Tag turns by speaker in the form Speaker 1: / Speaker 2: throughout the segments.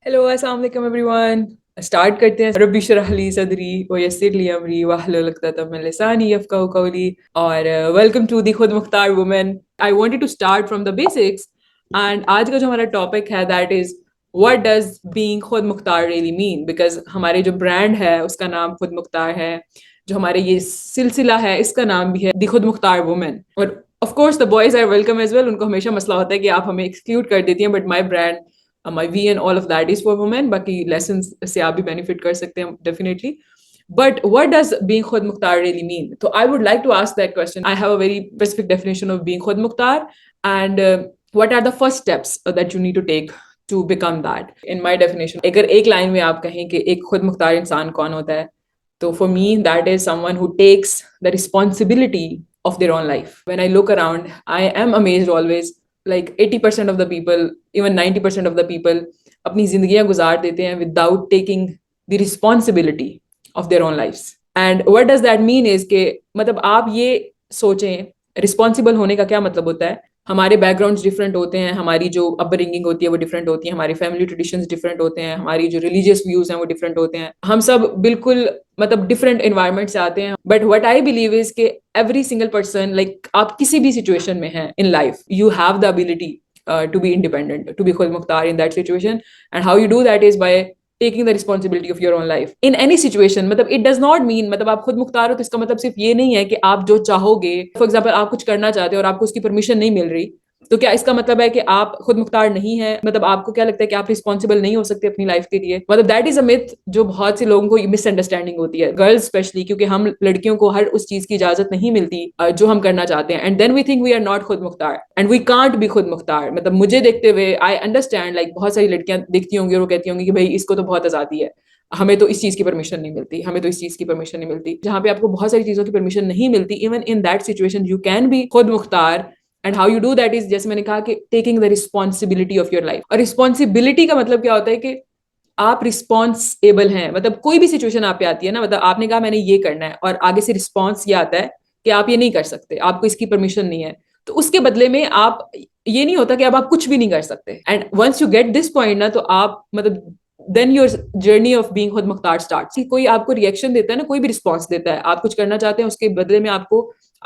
Speaker 1: Hello अस्सलाम वालेकुम everyone. Start करते हैं। रब्बी शरह ली सदरी व यस्सिर ली अमरी वहलुल उक़दतम मिन लिसानी यफ़क़हू क़ौली। और वेलकम टू दी खुद मुख्तार women. I wanted to start from the basics and आज का जो हमारा टॉपिक है that is what does being खुद मुख्तार रियली मीन, बिकॉज हमारे जो ब्रांड है उसका नाम खुद मुख्तार है, जो हमारे ये सिलसिला है इसका नाम भी है दी खुद मुख्तार वुमेन। और of course the boys are welcome as well. उनको हमेशा मसला होता है कि आप हमें एक्सक्लूड कर देती हैं, but my brand my V and all of that is for women. बाकी lessons से आप भी benefit कर सकते हैं definitely. But what does being Khud Mukhtar really mean? So I would like to ask that question. I have a very specific definition of being Khud Mukhtar, and what are the first steps that you need to take to become that? In my definition, अगर एक line में आप कहें कि एक खुद मुख्तार इंसान कौन होता है, तो for me that is someone who takes the responsibility of their own life. When I look around, I am amazed always. Like 80% of the people, even 90% of the people अपनी जिंदगियां गुजार देते हैं without taking the responsibility of their own lives. And what does that mean is कि मतलब आप ये सोचें रिस्पॉन्सिबल होने का क्या मतलब होता है। हमारे बैकग्राउंड्स डिफरेंट होते हैं, हमारी जो अपब्रिंगिंग होती है वो डिफरेंट होती है, हमारी फैमिली ट्रेडिशंस डिफरेंट होते हैं, हमारी जो रिलीजियस व्यूज हैं वो डिफरेंट होते हैं। हम सब बिल्कुल मतलब डिफरेंट एनवायरनमेंट से आते हैं। But what I believe is के एवरी सिंगल पर्सन, लाइक आप किसी भी सिचुएशन में हैं in life, you have the ability to be independent, to be khud mukhtar in that situation. And how you do that is by taking the responsibility of your own life in any situation. मतलब it does not mean, मतलब आप खुद मुख्तार हो तो इसका मतलब सिर्फ ये नहीं है कि आप जो चाहोगे, फॉर एग्जाम्पल आप कुछ करना चाहते हो और आपको उसकी परमिशन नहीं मिल रही, तो क्या इसका मतलब है कि आप खुद मुख्तार नहीं है? मतलब आपको क्या लगता है कि आप रिस्पॉन्सिबल नहीं हो सकते अपनी लाइफ के लिए? मतलब दैट इज अ मिथ जो बहुत से लोगों को मिसअंडरस्टैंडिंग होती है, गर्ल्स स्पेशली, क्योंकि हम लड़कियों को हर उस चीज की इजाजत नहीं मिलती जो हम करना चाहते हैं। And then we think we are not खुद मुख्तार एंड वी कांट बी खुद मुख्तार। मतलब मुझे देखते हुए आई अंडरस्टैंड, लाइक बहुत सारी लड़कियां देखती होंगी और वो कहती होंगी कि भाई इसको तो बहुत आजादी है, हमें तो इस चीज की परमिशन नहीं मिलती, हमें तो इस चीज की परमिशन नहीं मिलती। जहां पे आपको बहुत सारी चीजों की परमिशन नहीं मिलती, even in that situation you can be खुद मुख्तार। And how you do that is, जैसे मैंने कहा कि taking the responsibility of your life. और रिस्पॉन्सिबिलिटी का मतलब क्या होता है कि आप रिस्पॉन्सिबल हैं। मतलब कोई भी सिचुएशन आप पे आती है ना, मतलब आपने कहा मैंने ये करना है और आगे से रिस्पॉन्स ये आता है कि आप ये नहीं कर सकते, आपको इसकी परमिशन नहीं है, तो उसके बदले में आप, ये नहीं होता कि अब आप कुछ भी नहीं कर सकते। And once you get this point ना, तो आप मतलब then your journey of being खुद मुख्तार स्टार्ट। कोई आपको रिएक्शन देता है ना, कोई भी रिस्पॉन्स देता है, आप कुछ करना चाहते हैं उसके बदले में आपको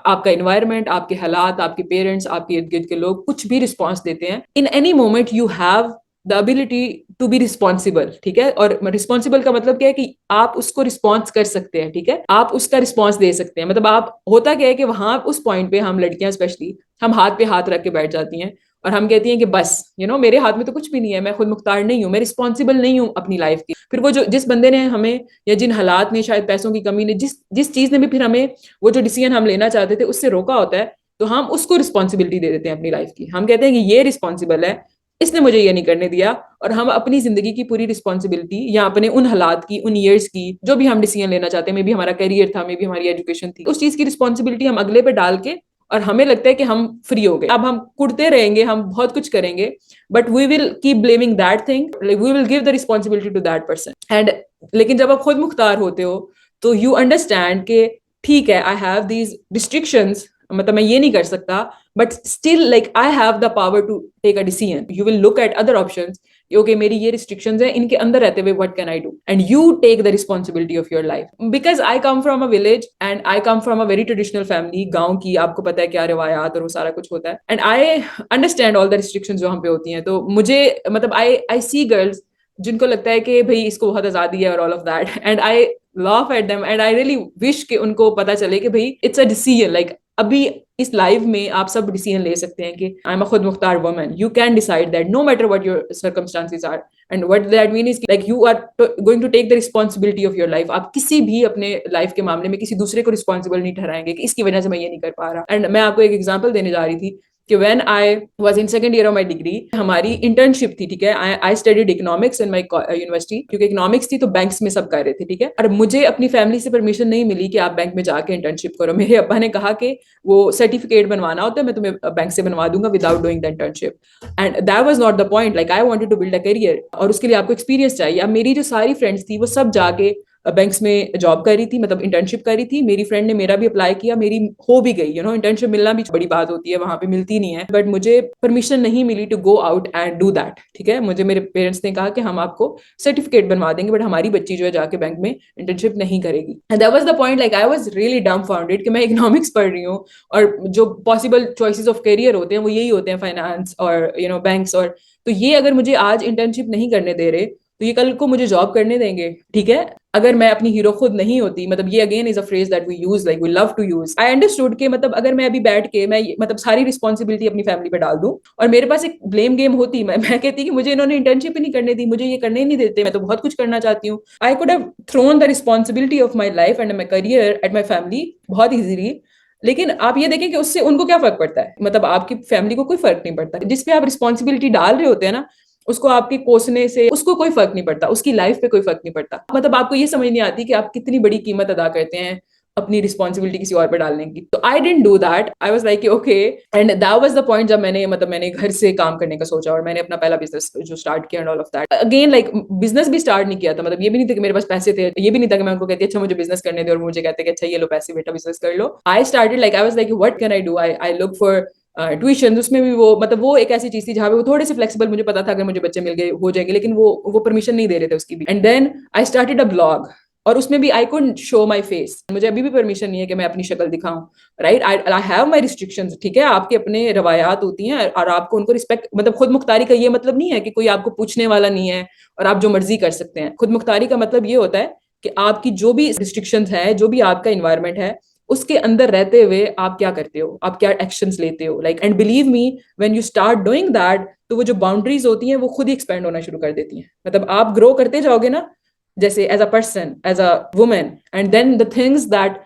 Speaker 1: आपका इन्वायरमेंट, आपके हालात, आपके पेरेंट्स, आपके इर्द गिर्द के लोग कुछ भी रिस्पॉन्स देते हैं, in any moment you have the ability to be responsible. ठीक है, और रिस्पॉन्सिबल का मतलब क्या है कि आप उसको रिस्पॉन्स कर सकते हैं। ठीक है, आप उसका रिस्पॉन्स दे सकते हैं। मतलब आप, होता क्या है कि वहां उस पॉइंट पे हम लड़कियां स्पेशली, हम हाथ पे हाथ रख के बैठ जाती हैं और हम कहती हैं कि बस मेरे हाथ में तो कुछ भी नहीं है, मैं खुद मुख्तार नहीं हूँ, मैं रिस्पॉन्सिबल नहीं हूँ अपनी लाइफ की। फिर वो जो जिस बंदे ने हमें, या जिन हालात ने, शायद पैसों की कमी ने, जिस जिस चीज ने भी फिर हमें वो जो डिसीजन हम लेना चाहते थे उससे रोका होता है, तो हम उसको रिस्पॉन्सिबिलिटी दे देते हैं अपनी लाइफ की। हम कहते हैं कि ये रिस्पॉन्सिबल है, इसने मुझे ये नहीं करने दिया, और हम अपनी जिंदगी की पूरी रिस्पॉन्सिबिलिटी, या अपने उन हालात की, उन ईयर्स की, जो भी हम डिसीजन लेना चाहते हैं, मे भी हमारा करियर था, मे भी हमारी एजुकेशन थी, उस चीज की रिस्पॉन्सिबिलिटी हम अगले पे डाल के, और हमें लगता है कि हम फ्री हो गए, अब हम कुड़ते रहेंगे, हम बहुत कुछ करेंगे, but we will keep blaming that thing, we will give the responsibility to that person. And लेकिन जब आप खुद मुख्तार होते हो तो यू अंडरस्टैंड के ठीक है, आई हैव दीज रिस्ट्रिक्शंस, मतलब मैं ये नहीं कर सकता, but still like I have the power to take a decision. You will look at other options, okay मेरी ये रिस्ट्रिक्शंस है, इनके अंदर रहते हुए what can I do, and you take the responsibility of your life. Because I come from a village and I come from a very traditional family, गांव की, आपको पता है क्या रिवायात और वो सारा कुछ होता है, and I understand all the restrictions जो हम पे होती हैं। तो मुझे मतलब आई आई सी गर्ल्स जिनको लगता है कि भाई इसको बहुत आजादी है और all of that, and I laugh at them and I really wish कि उनको पता चले कि भाई it's a decision, like अभी इस लाइफ में आप सब डिसीजन ले सकते हैं कि आई एम अ खुद मुख्तार woman, you can decide that no matter what your circumstances are, and what that mean is like you are going to take the responsibility of your life. आप किसी भी अपने लाइफ के मामले में किसी दूसरे को रिस्पॉन्सिबल नहीं ठहराएंगे कि इसकी वजह से मैं ये नहीं कर पा रहा। एंड मैं आपको एक एग्जाम्पल देने जा रही थी कि when I was in second year of my degree, हमारी इंटर्नशिप थी। ठीक है, I studied economics in my university, क्योंकि इकोनॉमिक्स थी तो बैंक्स में सब कर रहे थे। ठीक है, और मुझे अपनी फैमिली से परमिशन नहीं मिली कि आप बैंक में जाके इंटर्नशिप करो। मेरे अब्बा ने कहा कि वो सर्टिफिकेट बनवाना होता है, मैं तुम्हें बैंक से बनवा दूंगा without doing the internship, and that was not the point. Like I wanted to build a career, और उसके लिए आपको एक्सपीरियंस चाहिए। अब मेरी जो सारी फ्रेंड्स थी वो सब जाके बैंक्स में जॉब कर रही थी, मतलब इंटर्नशिप कर रही थी। मेरी फ्रेंड ने मेरा भी अप्लाई किया, मेरी हो भी गई। इंटर्नशिप मिलना भी बड़ी बात होती है, वहां पे मिलती नहीं है। बट मुझे परमिशन नहीं मिली to go out and do that. ठीक है, मुझे मेरे पेरेंट्स ने कहा कि हम आपको सर्टिफिकेट बनवा देंगे, बट हमारी बच्ची जो है जाके बैंक में इंटर्नशिप नहीं करेगी। And that was the point, like I was really डम्बफाउंडेड कि मैं इकोनॉमिक्स पढ़ रही हूँ, और जो पॉसिबल चॉइसेस ऑफ करियर होते हैं वो यही होते हैं, फाइनेंस और बैंक्स। और तो ये अगर मुझे आज इंटर्नशिप नहीं करने दे रहे, तो ये कल को मुझे जॉब करने देंगे? ठीक है, अगर मैं अपनी हीरो खुद नहीं होती, मतलब ये again is a phrase that we use, like we love to use. I understood कि मतलब अगर मैं अभी बैठ के मैं मतलब सारी रिस्पॉन्सिबिलिटी अपनी फैमिली पे डाल दूं, और मेरे पास एक ब्लेम गेम होती, मैं कहती कि मुझे इन्होंने इंटर्नशिप ही नहीं करने दी, मुझे ये करने ही नहीं देते, मैं तो बहुत कुछ करना चाहती हूँ। I could have thrown the responsibility of my life and my career at my family बहुत इजीली। लेकिन आप ये देखें कि उससे उनको क्या फर्क पड़ता है, मतलब आपकी फैमिली को कोई फर्क नहीं पड़ता। जिसपे आप रिस्पॉन्सिबिलिटी डाल रहे होते हैं ना, उसको आपके कोसने से उसको कोई फर्क नहीं पड़ता, उसकी लाइफ पे कोई फर्क नहीं पड़ता। मतलब आपको ये समझ नहीं आती कि आप कितनी बड़ी कीमत अदा करते हैं अपनी रिस्पॉन्सिबिलिटी किसी और पे डालने की। तो I didn't do that, I was like okay. And that was the point जब मैंने घर से काम करने का सोचा, और मैंने अपना पहला बिजनेस जो स्टार्ट किया and all of that. Again like business भी स्टार्ट नहीं किया था, मतलब ये भी नहीं था कि मेरे पास पैसे थे, ये भी नहीं था कि मैं उनको कहती अच्छा मुझे बिजनेस करने दे, और मुझे कहते कि अच्छा ये लो पैसे बेटा बिजनेस कर लो। I started like I was like what can I do, I look for tuition. उसमें भी वो मतलब वो एक ऐसी चीज थी जहाँ पे वो थोड़े से फ्लेक्सिबल, मुझे पता था अगर मुझे बच्चे मिल गए हो जाएंगे, लेकिन वो परमिशन नहीं दे रहे थे उसकी भी। And then I started a blog, और उसमें भी I couldn't show my face. मुझे अभी भी परमिशन नहीं है कि मैं अपनी शक्ल दिखाऊं, right. I have my restrictions, ठीक है, आपके अपने रवायात होती हैं, और आपको उनको रिस्पेक्ट, मतलब खुद मुख्तारी का ये मतलब नहीं है कि कोई आपको पूछने वाला नहीं है और आप जो मर्जी कर सकते हैं। खुद मुख्तारी का मतलब ये होता है कि आपकी जो भी रिस्ट्रिक्शंस है, जो भी आपका इन्वायरमेंट है, उसके अंदर रहते हुए आप क्या करते हो, आप क्या एक्शंस लेते हो, like. And believe me, when you start doing that, तो वो जो बाउंड्रीज होती हैं वो खुद ही एक्सपेंड होना शुरू कर देती हैं। मतलब आप ग्रो करते जाओगे ना, जैसे as a person, as a woman, and then the things that,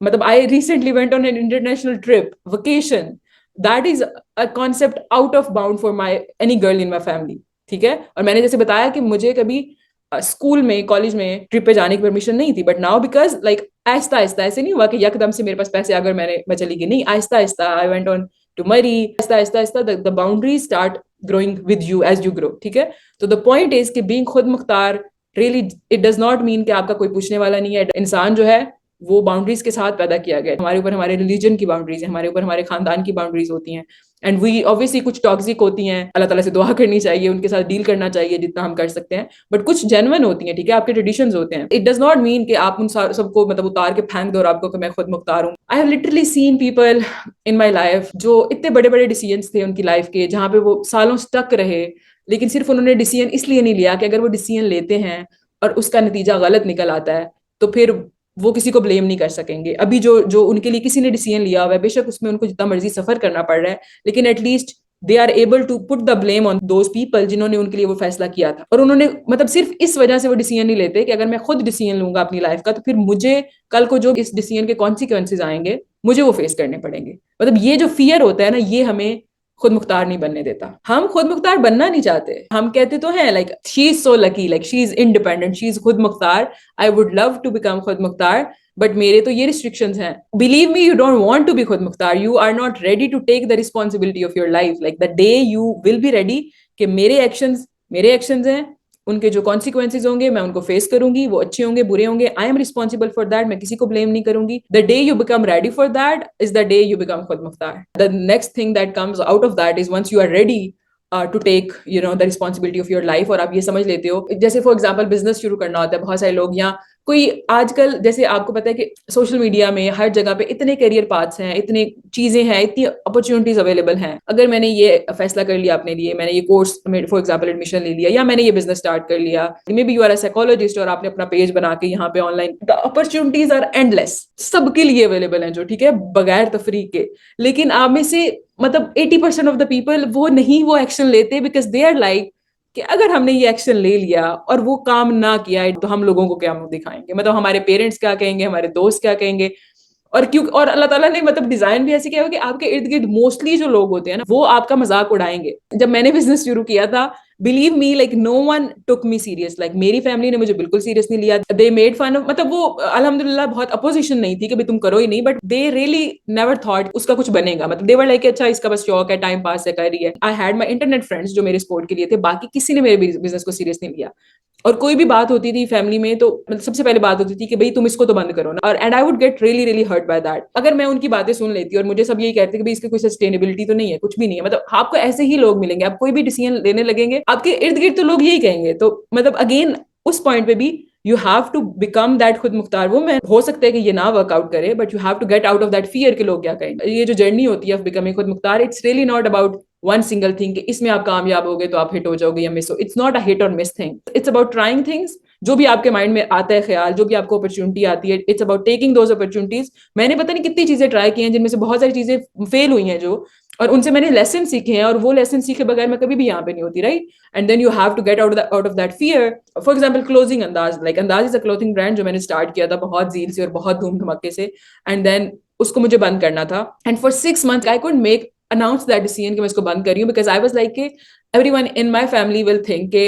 Speaker 1: मतलब I recently went on an international trip vacation, that is a concept out of bound for my any girl in my family. ठीक है, और मैंने जैसे बताया कि मुझे कभी स्कूल में, कॉलेज में ट्रिप पे जाने की परमिशन नहीं थी, but now because like Aahista Aahista, ऐसे नहीं हुआ कि यकदम से मेरे पास पैसे अगर मैं चली गई, नहीं, Aahista Aahista I went on to मरी, आहिस्ता आहिस्ता आहिस्ता the boundaries start growing with you as you grow. ठीक है, तो द पॉइंट इज कि बीइंग खुद मुख्तार really, it does not mean कि आपका कोई पूछने वाला नहीं है। इंसान जो है वो बाउंड्रीज के साथ पैदा किया गया है। हमारे ऊपर हमारे रिलीजन की बाउंड्रीज है, हमारे ऊपर हमारे खानदान की बाउंड्रीज होती हैं, एंड वी ऑब्वियसली कुछ टॉक्सिक होती हैं, अल्लाह ताला से दुआ करनी चाहिए, उनके साथ डील करना चाहिए जितना हम कर सकते हैं। बट कुछ जेन्युइन होती हैं, ठीक है, आपके ट्रेडिशंस होते हैं। इट डज नॉट मीन कि आप उन सबको मतलब उतार के फेंक दो और आपको कि मैं खुद मुख्तार हूँ। I have literally seen people in my life जो इतने बड़े बड़े डिसीजंस थे उनकी लाइफ के, जहाँ पे वो सालों स्टक रहे, लेकिन सिर्फ उन्होंने डिसीजन इसलिए नहीं लिया कि अगर वो डिसीजन लेते हैं और उसका नतीजा गलत निकल आता है, तो फिर वो किसी को ब्लेम नहीं कर सकेंगे। अभी जो जो उनके लिए किसी ने डिसीजन लिया हुआ है, बेशक उसमें उनको जितना मर्जी सफर करना पड़ रहा है, लेकिन at least they are able to put the blame on those people जिन्होंने उनके लिए वो फैसला किया था। और उन्होंने मतलब सिर्फ इस वजह से वो डिसीजन नहीं लेते कि अगर मैं खुद डिसीजन लूंगा अपनी लाइफ का, तो फिर मुझे कल को जो इस डिसीजन के कॉन्सिक्वेंसेज आएंगे, मुझे वो फेस करने पड़ेंगे। मतलब ये जो फियर होता है ना, ये हमें खुद मुख्तार नहीं बनने देता। हम खुद मुख्तार बनना नहीं चाहते, हम कहते तो हैं like she is so lucky, like she is independent, she is खुद मुख्तार, I would love to become खुद मुख्तार, बट मेरे तो ये रिस्ट्रिक्शंस हैं। Believe me, you don't want to be खुद मुख्तार, you are not ready to take the responsibility of your life. Like the day you will be ready कि मेरे एक्शंस हैं, उनके जो कॉन्सिक्वेंसेज होंगे मैं उनको फेस करूंगी, वो अच्छे होंगे बुरे होंगे, I am responsible for that, मैं किसी को ब्लेम नहीं करूंगी। The day you become ready for that is the day you become खुद मुख्तार। The next thing that comes out of that is once you are ready to take the responsibility of your life, और आप ये समझ लेते हो, जैसे for example business शुरू करना होता है, बहुत सारे लोग, या कोई आजकल जैसे आपको पता है कि सोशल मीडिया में हर जगह पे इतने करियर पाथ्स हैं, इतने चीजें हैं, इतनी अपॉर्चुनिटीज अवेलेबल हैं। अगर मैंने ये फैसला कर लिया अपने लिए, मैंने ये कोर्स फॉर एग्जाम्पल एडमिशन ले लिया, या मैंने ये बिजनेस स्टार्ट कर लिया, maybe you are a psychologist और आपने अपना पेज बना के यहाँ पे online, the opportunities are endless, सबके लिए अवेलेबल हैं जो, ठीक है, बगैर तफरीक के। लेकिन आप में से मतलब 80% ऑफ द पीपल वो नहीं वो एक्शन लेते, बिकॉज दे आर लाइक कि अगर हमने ये एक्शन ले लिया और वो काम ना किया तो हम लोगों को क्या मुंह दिखाएंगे, मतलब हमारे पेरेंट्स क्या कहेंगे, हमारे दोस्त क्या कहेंगे। और क्यों, और अल्लाह ताला ने मतलब डिजाइन भी ऐसे किया हो कि आपके इर्द गिर्द मोस्टली जो लोग होते हैं ना, वो आपका मजाक उड़ाएंगे। जब मैंने बिजनेस शुरू किया था, believe me, like no one took me serious, like मेरी फैमिली ने मुझे बिल्कुल सीरियस नहीं लिया। दे मेड फन ऑफ, मतलब वो अल्हम्दुलिल्लाह बहुत अपोजिशन नहीं थी कि भाई तुम करो ही नहीं, but they really never thought उसका कुछ बनेगा। मतलब दे वर लाइक अच्छा इसका बस शौक है, टाइम पास है, कर रही है। I had my internet friends जो मेरे सपोर्ट के लिए थे, बाकी किसी ने मेरे बिजनेस को सीरियस नहीं लिया। और कोई भी बात होती थी फैमिली में तो मतलब सबसे पहले बात होती थी कि भाई तुम इसको तो बंद करो ना, और and I would get really really hurt by that अगर मैं उनकी बातें सुन लेती। और मुझे सब यही कहते कि भाई इसकी कोई सस्टेनेबिलिटी तो नहीं है, कुछ भी नहीं है। मतलब आपको ऐसे ही लोग मिलेंगे, आप कोई भी डिसीजन लेने लगेंगे आपके इर्द गिर्द तो लोग यही कहेंगे। तो मतलब अगेन उस पॉइंट पे भी you have to become that खुद मुख्तार वुमन। हो सकता है कि ये ना वर्कआउट करे, but you have to get out of that fear कि लोग क्या कहेंगे। ये जो जर्नी होती है ऑफ बिकमिंग खुद Mukhtar, it's really not about one single thing कि इसमें आप कामयाब हो गए तो आप हिट हो जाओगे या मिस हो। इट्स नॉट अ हिट और miss thing, it's about trying things. जो भी आपके माइंड में आता है ख्याल, जो भी आपको अपॉर्चुनिटी आती है, it's about taking those opportunities. मैंने पता नहीं कितनी चीजें ट्राई की हैं जिनमें से बहुत सारी चीजें फेल हुई हैं जो, और उनसे मैंने लेसन सीखे हैं, और वो लेसन सीखे बगैर मैं कभी भी यहाँ पे नहीं होती, right. And then you have to get out of that fear. For example clothing Andaaz, like Andaaz is a clothing brand जो मैंने स्टार्ट किया था बहुत जील से और बहुत धूम धमाके से, एंड देन उसको मुझे बंद करना था। And for 6 months I could make announce that decision कि मैं इसको बंद कर रही हूँ, because I was like everyone in my family will think कि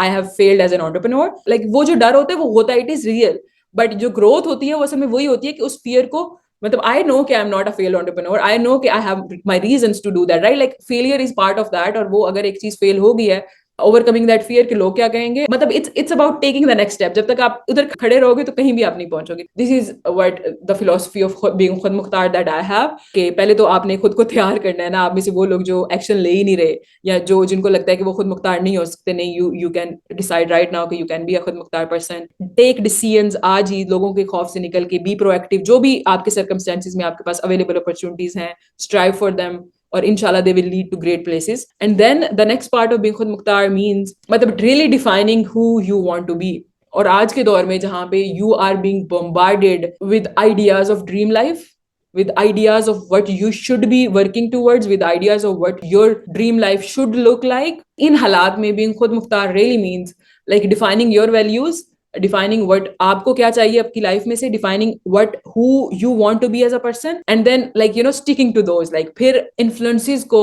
Speaker 1: I have failed as an entrepreneur. Like वो जो डर होता है वो होता है, it is real. बट जो ग्रोथ होती है वो असल में वही होती है कि उस फियर को, मतलब आई नो कि I am not a fail entrepreneur, I know कि I have my reasons to do that, right. Like failure is part of that. और वो अगर एक चीज फेल हो गई है, ओवरकमिंग दैट फियर कि लोग क्या कहेंगे, मतलब it's about taking the next step. जब तक आप उधर खड़े रहोगे तो कहीं भी आप नहीं पहुंचोगे। This is what the philosophy of being खुद मुख्तार दैट आई हैव, कि पहले तो आपने खुद को तैयार करना है ना। आप में से वो लोग जो एक्शन ले ही नहीं रहे, या जो जिनको लगता है कि वो खुद मुख्तार नहीं हो सकते, नहीं, you can decide right now कि यू कैन बी अ खुद मुख्तार पर्सन। टेक डिसीजंस आज ही, लोगों के खौफ से निकल के, बी प्रोएक्टिव। जो भी आपके सर्कमस्टेंसेज में आपके पास अवेलेबल अपॉर्चुनिटीज हैं, स्ट्राइव फॉर देम, और inshallah they will lead to great places. And then the next part of being khud mukhtar means मतलब really defining who you want to be. और आज के दौर में जहाँ पे you are being bombarded with ideas of dream life, with ideas of what you should be working towards, with ideas of what your dream life should look like, in हालात में being khud mukhtar really means like defining your values, defining what आपको क्या चाहिए आपकी life में से, defining what who you want to be as a person, and then like sticking to those, like फिर influences को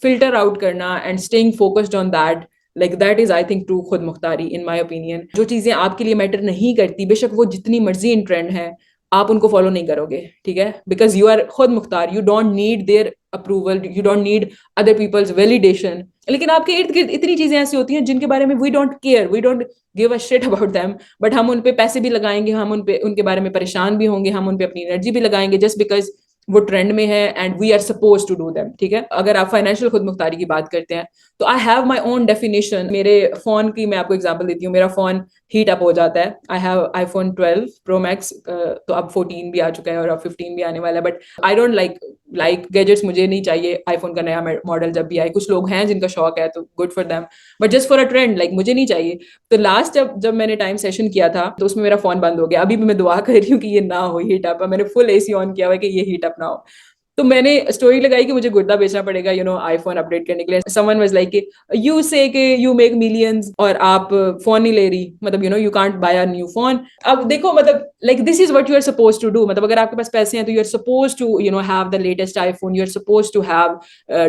Speaker 1: फिल्टर आउट करना and staying focused on that. Like that is I think true खुद मुख्तारी इन my opinion. जो चीजें आपके लिए matter नहीं करती, बेशक वो जितनी मर्जी इन ट्रेंड है, आप उनको फॉलो नहीं करोगे, ठीक है, बिकॉज यू आर खुद मुख्तार। You don't need their approval, you don't need other people's validation. लेकिन आपके इर्द गिर्द इतनी चीजें ऐसी होती हैं जिनके बारे में we don't care, we don't give a shit about them, but हम उन पे पैसे भी लगाएंगे, हम उन पे उनके बारे में परेशान भी होंगे, हम उन पे अपनी एनर्जी भी लगाएंगे जस्ट बिकॉज वो ट्रेंड में है and we are suppose to do them, ठीक है। अगर आप फाइनेंशियल खुद मुख्तारी की बात करते हैं तो I have my own definition. मेरे फोन की मैं आपको एग्जाम्पल देती हूँ। मेरा फोन हीट अप हो जाता है। I have iPhone 12 Pro Max, तो अब 14 भी आ चुका है और अब 15 भी आने वाला है, but I don't like gadgets. मुझे नहीं चाहिए आईफोन का नया मॉडल जब भी आए। कुछ लोग हैं जिनका शौक है तो good for them, but just for a trend, like मुझे नहीं चाहिए। तो लास्ट जब मैंने टाइम सेशन किया था तो उसमें मेरा फोन बंद हो गया। अभी भी मैं दुआ कर रही हूँ कि ये ना हो हीट अप। मैंने फुल एसी ऑन किया हुआ है कि ये हीट अप ना हो। तो मैंने स्टोरी लगाई कि मुझे गुर्दा बेचना पड़ेगा आईफोन अपडेट करने के लिए। समवन वाज लाइक यू से के यू मेक मिलियंस और आप फोन नहीं ले रही, मतलब you can't buy a new phone. अब देखो, मतलब like this is what you are suppose to do. मतलब अगर आपके पास पैसे हैं तो you are suppose to have the latest iPhone, you are suppose to have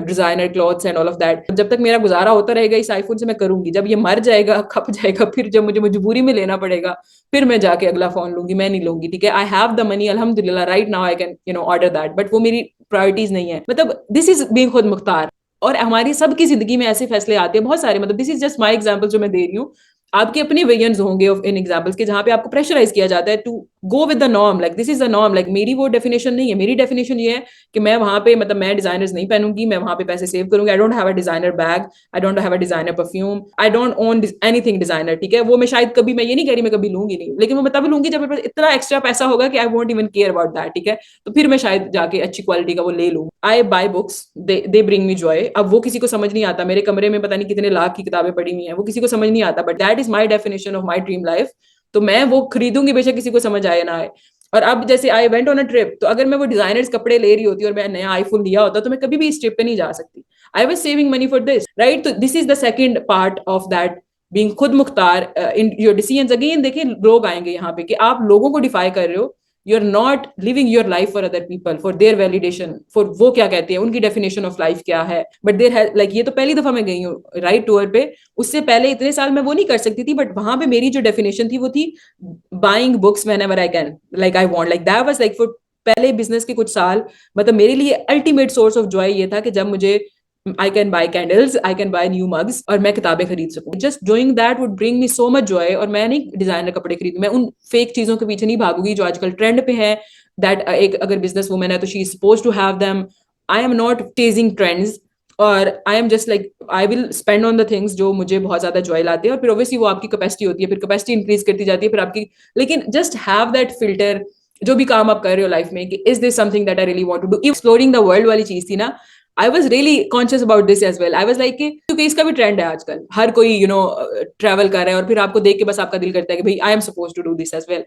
Speaker 1: designer clothes and all of that. जब तक मेरा गुजारा होता रहेगा इस आईफोन से मैं करूंगी। जब ये मर जाएगा, खप जाएगा, फिर जब मुझे मजबूरी में लेना पड़ेगा, फिर मैं जाके अगला फोन लूंगी। मैं नहीं लूंगी, ठीक है। आई हैव द मनी अल्हम्दुलिल्लाह, right now I can order that, but वो मेरी प्रायोरिटीज नहीं है। मतलब दिस इज बीइंग खुद मुख्तार। और हमारी सबकी जिंदगी में ऐसे फैसले आते हैं बहुत सारे। मतलब this is just my example जो मैं दे रही हूँ। आपके अपने वेरिएंट्स होंगे ऑफ इन एग्जांपल्स के जहां पे आपको प्रेशराइज किया जाता है to go with the norm, like this is the norm. Like मेरी वो डेफिनेशन नहीं है। मेरी डेफिनेशन ये है कि मैं वहां पे, मतलब मैं डिजाइनर्स नहीं पहनूंगी, मैं वहां पे पैसे सेव करूंगी। I don't have a designer bag, I don't have a designer perfume, I don't own anything designer, ठीक है। वो मैं शायद कभी, मैं ये नहीं कह रही मैं कभी लूंगी नहीं, लेकिन वो मैं तब लूंगी जब मेरे पास इतना एक्स्ट्रा पैसा होगा कि I won't even care about that, ठीक है। तो फिर मैं शायद जाके अच्छी क्वालिटी का वो ले लूँ। I buy books, they bring me joy. अब वो किसी को समझ नहीं आता। मेरे कमरे में पता नहीं कितने लाख की किताबें पड़ी हुई हैं, वो किसी को समझ नहीं आता, but that is my definition of my dream life. तो मैं वो खरीदूंगी बेशक किसी को समझ आए ना आए। और अब जैसे I went on a trip, तो अगर मैं वो डिजाइनर्स कपड़े ले रही होती और मैं नया आईफोन लिया होता तो मैं कभी भी इस ट्रिप पे नहीं जा सकती। I was saving money for this, right. तो this is the second part of that being खुद मुख्तार इन योर डिसीजंस। अगेन देखिए, लोग आएंगे यहाँ पे कि आप लोगों को डिफाई कर रहे हो। You are not living your life for other people, for their validation, for वो क्या कहते हैं, उनकी डेफिनेशन ऑफ लाइफ क्या है। बट देर है लाइक, ये तो पहली दफा मैं गई हूँ राइट टूर पे। उससे पहले इतने साल मैं वो नहीं कर सकती थी, बट वहां पे मेरी जो डेफिनेशन थी वो थी buying books when ever I can, like I want, like that was like for पहले बिजनेस के कुछ साल। मतलब मेरे लिए अल्टीमेट सोर्स ऑफ जॉय ये था कि जब मुझे I can buy candles, I can buy new mugs, और मैं किताबें खरीद सकूं. Just doing that would bring me so much Joy. और मैं नहीं डिजाइनर कपड़े खरीद, मैं उन फेक चीजों के पीछे नहीं भागूंगी जो आजकल ट्रेंड पे है. दैट एक अगर बिजनेस वुमन है तो she is suppose to have them. I am not chasing trends, और I am just like I will spend on the things जो मुझे बहुत ज्यादा जॉय लाते हैं. और फिर ऑब्वियसली वो आपकी कैपेसिटी होती है, फिर कैपेसिटी इंक्रीज करती जाती है फिर आपकी. लेकिन जस्ट हैव दैट फिल्टर जो भी काम आप कर रहे हो लाइफ में, कि is this something that I really want to do. Exploring the world वाली चीज थी ना. I was really conscious about this as well. I was like, क्योंकि इसका भी ट्रेंड है आजकल, हर कोई ट्रैवल कर रहा है और फिर आपको देख के बस आपका दिल करता है कि भाई I am suppose to do this as well.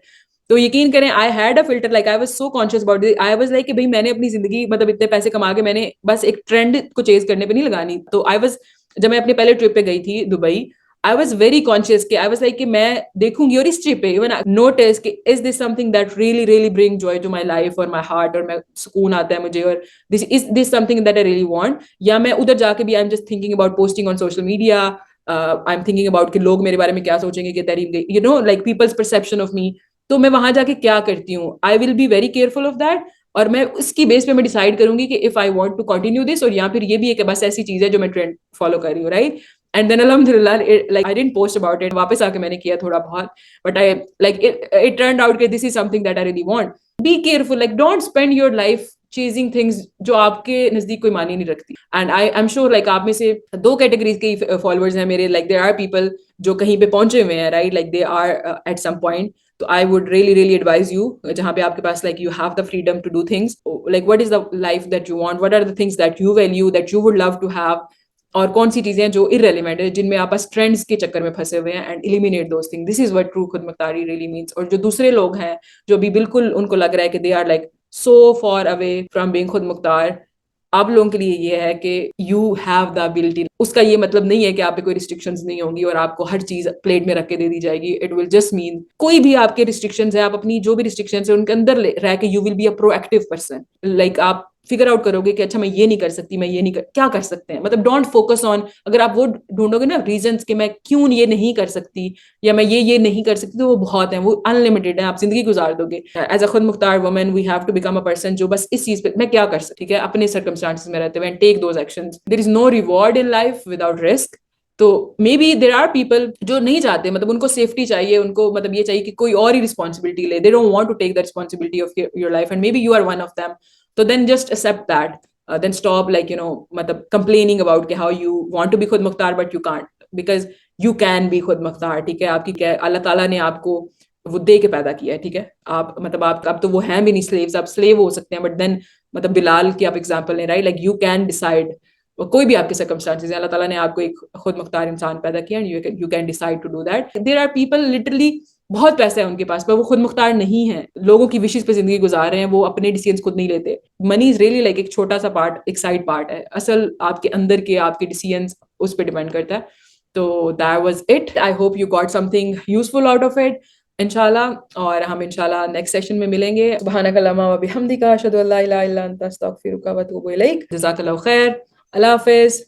Speaker 1: तो यकीन करें, I had a filter, like I was so conscious about this. I was like कि भाई मैंने अपनी जिंदगी मतलब इतने पैसे कमा के मैंने बस एक ट्रेंड को चेज करने पे नहीं लगानी. तो आई वाज, जब मैं अपने पहले ट्रिप पे गई थी Dubai, I was very conscious कि आई वॉज लाइक कि मैं देखूंगी, और इस ट्रिप पे इवन नोटिस कि is this something that really really bring joy to my life और माई हार्ट, और मैं सुकून आता है मुझे, और this is this something that I really want. या मैं उधर जाके भी I am just thinking about posting on social media. I am thinking about कि लोग मेरे बारे में क्या सोचेंगे, कि तरीम like people's perception of me. तो मैं वहां जाके क्या करती हूँ, I will be very careful of that. और मैं उसकी बेस पे मैं डिसाइड करूंगी कि if I want to continue this, और या फिर ये भी है कि बस ऐसी चीज है जो मैं ट्रेंड फॉलो कर रही हूँ, राइट. एंड देन अल्हम्दुलिल्लाह, like I didn't post about it, वापस आके मैंने किया थोड़ा बहुत. But I like it turned out कि this is something that I really want. Be careful, like don't spend your life chasing things जो आपके नजदीक कोई मानी नहीं रखती. And I am sure like आप में से दो कैटेगरीज के फॉलोअर्स हैं मेरे. लाइक देयर आर पीपल जो कहीं पे पहुंचे हुए हैं, right, like they are at some point. तो I would really really advise you, जहां पे आपके पास like you have the freedom to do things, like what is the life that you want, what are the things that you value, that you would love to have, और कौन सी चीजें जो irrelevant है, जिनमें आप बस ट्रेंड्स के चक्कर में फंसे हुए हैं. And eliminate those thing. This is what true खुद मुख्तारी रियली मीन्स. और जो दूसरे लोग हैं जो भी बिल्कुल उनको लग रहा है कि they are like so far away from being खुद मुख्तार, आप लोगों के लिए ये है कि यू हैव द एबिलिटी. उसका ये मतलब नहीं है कि आप पे कोई रिस्ट्रिक्शंस नहीं होंगी और आपको हर चीज प्लेट में रख के दे दी जाएगी. इट विल जस्ट मीन कोई भी आपके रिस्ट्रिक्शंस है, आप अपनी जो भी रिस्ट्रिक्शंस है उनके अंदर रह के you will be a proactive person. Like आप फिगर आउट करोगे कि अच्छा मैं ये नहीं कर सकती, मैं ये नहीं क्या कर सकते हैं. मतलब डोंट फोकस ऑन, अगर आप वो ढूंढोगे ना रीजंस कि मैं क्यों ये नहीं कर सकती, या मैं ये नहीं कर सकती, तो वो बहुत है, वो अनलिमिटेड है, आप जिंदगी गुजार दोगे. एज अ खुद मुख्तार woman we have to become a person जो बस इस चीज पे मैं क्या कर सकती, ठीक है, अपने सर्कमस्टांसिस में रहते हुए, and take those actions. There is no reward in life without risk. तो maybe there are people जो नहीं चाहते, मतलब उनको सेफ्टी चाहिए, उनको मतलब ये चाहिए कि कोई और ही रिस्पॉन्सिबिलिटी ले. They don't want to take the responsibility of your life, and maybe you are one of them. तो then just accept that. Then stop like मतलब complaining about कि how you want to be खुद Mukhtar but you can't, because you can be खुद मुख्तार. ठीक है, आपकी क्या अल्लाह ताला ने आपको वो दे के पैदा किया है. ठीक है, आप मतलब आप अब तो वो हैं भी नहीं स्लेव्स, आप स्लेव हो सकते हैं, बट देन मतलब बिलाल की आप एग्जांपल लें, right, like you can decide. कोई भी आपके सर्कमस्टांसेस है, अल्लाह ताला ने आपको एक खुद मुख्तार इंसान पैदा किया, and you can decide to do that. There are people literally बहुत पैसा है उनके पास, पर वो खुद मुख्तार नहीं है, लोगों की विशेष पे जिंदगी गुजार रहे हैं, वो अपने डिसीजंस खुद नहीं लेते. मनी इज रियली लाइक एक छोटा सा पार्ट, एक साइड पार्ट है. असल आपके अंदर के आपके डिसीजंस उस पर डिपेंड करता है. तो that was it. I hope you got something useful out of it, इंशाल्लाह. और हम इंशाल्लाह नेक्स्ट सेशन में मिलेंगे. सुब्हानक अल्लाहुम्मा व बिहम्दिका अशहदु अल्ला इलाहा इल्ला अंता अस्तगफिरुका व अतूबु इलैक. जज़ाकल्लाहु खैर. अल्लाह हाफिज.